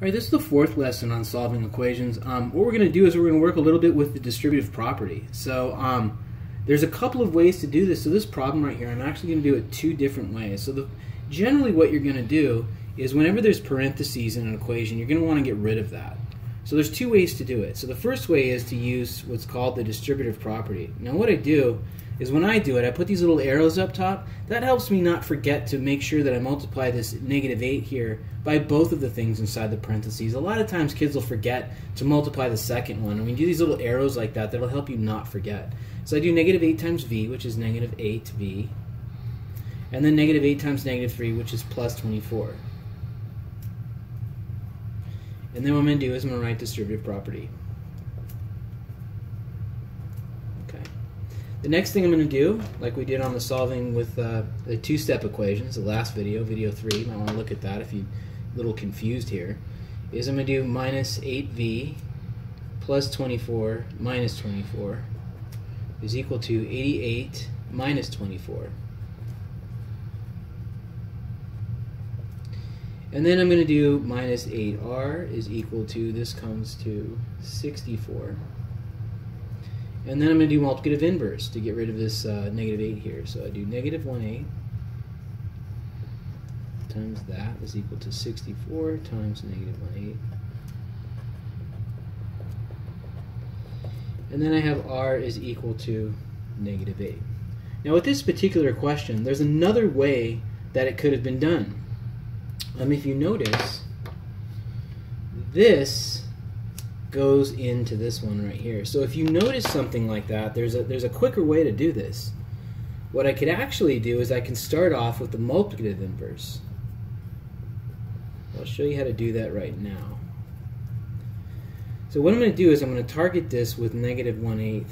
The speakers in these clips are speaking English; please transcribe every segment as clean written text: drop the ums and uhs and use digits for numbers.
Alright, this is the fourth lesson on solving equations. What we're going to do is we're going to work a little bit with the distributive property. So there's a couple of ways to do this. So this problem right here, I'm actually going to do it two different ways. So generally what you're going to do is whenever there's parentheses in an equation, you're going to want to get rid of that. So there's two ways to do it. So the first way is to use what's called the distributive property. Now what I do is when I do it, I put these little arrows up top. That helps me not forget to make sure that I multiply this -8 here by both of the things inside the parentheses. A lot of times kids will forget to multiply the second one. And when you do these little arrows like that, that'll help you not forget. So I do -8 times v, which is -8v. And then -8 times -3, which is plus 24. And then what I'm going to do is I'm going to write distributive property. Okay. The next thing I'm going to do, like we did on the solving with the two-step equations, the last video, video 3, you might want to look at that if you're a little confused here, is I'm going to do -8v plus 24 minus 24 is equal to 88 minus 24. And then I'm going to do -8r is equal to, this comes to 64. And then I'm going to do multiplicative inverse to get rid of this -8 here. So I do -1/8 times that is equal to 64 times -1/8. And then I have r is equal to -8. Now with this particular question, there's another way that it could have been done. If you notice, this goes into this one right here. So if you notice something like that, there's a quicker way to do this. What I could actually do is I can start off with the multiplicative inverse. I'll show you how to do that right now. So what I'm going to do is I'm going to target this with -1/8.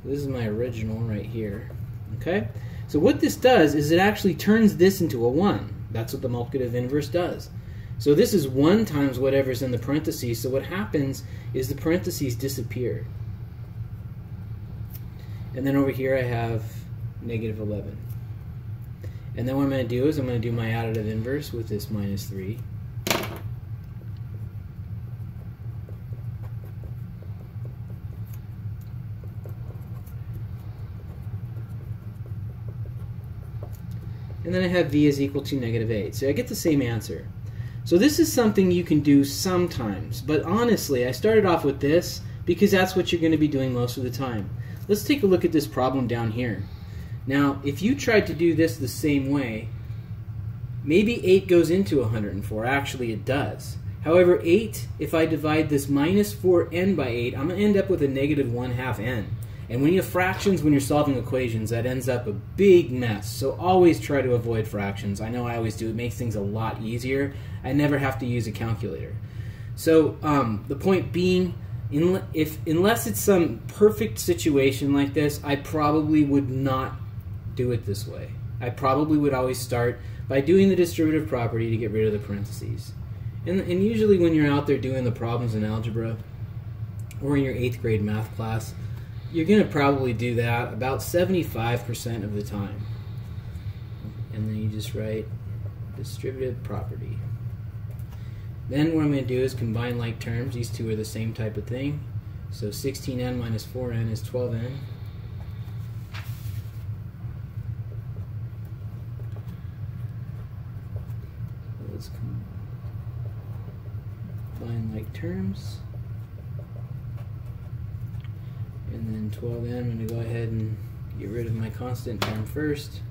This is my original right here. Okay? So what this does is it actually turns this into a 1. That's what the multiplicative inverse does. So this is 1 times whatever's in the parentheses. So what happens is the parentheses disappear. And then over here I have -11. And then what I'm going to do is I'm going to do my additive inverse with this -3. And then I have v is equal to -8. So I get the same answer. So this is something you can do sometimes, but honestly, I started off with this because that's what you're going to be doing most of the time. Let's take a look at this problem down here. Now, if you tried to do this the same way, maybe 8 goes into 104. Actually, it does. However, 8, if I divide this -4n by 8, I'm going to end up with a -1/2 n. And when you have fractions, when you're solving equations, that ends up a big mess. So always try to avoid fractions. I know I always do. It makes things a lot easier. I never have to use a calculator. So the point being, unless it's some perfect situation like this, I probably would not do it this way. I probably would always start by doing the distributive property to get rid of the parentheses. And usually when you're out there doing the problems in algebra or in your 8th grade math class, you're going to probably do that about 75% of the time. And then you just write distributive property. Then what I'm going to do is combine like terms. These two are the same type of thing. So 16n minus 4n is 12n. Let's combine like terms. And then 12n, I'm going to go ahead and get rid of my constant term first.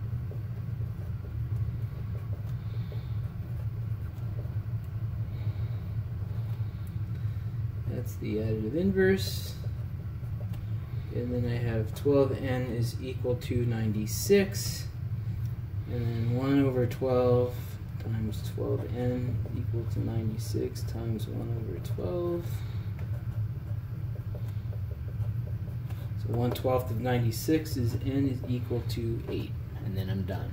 That's the additive inverse. And then I have 12n is equal to 96. And then 1/12 times 12n equal to 96 times 1/12. So 1/12 of 96 is n is equal to 8, and then I'm done.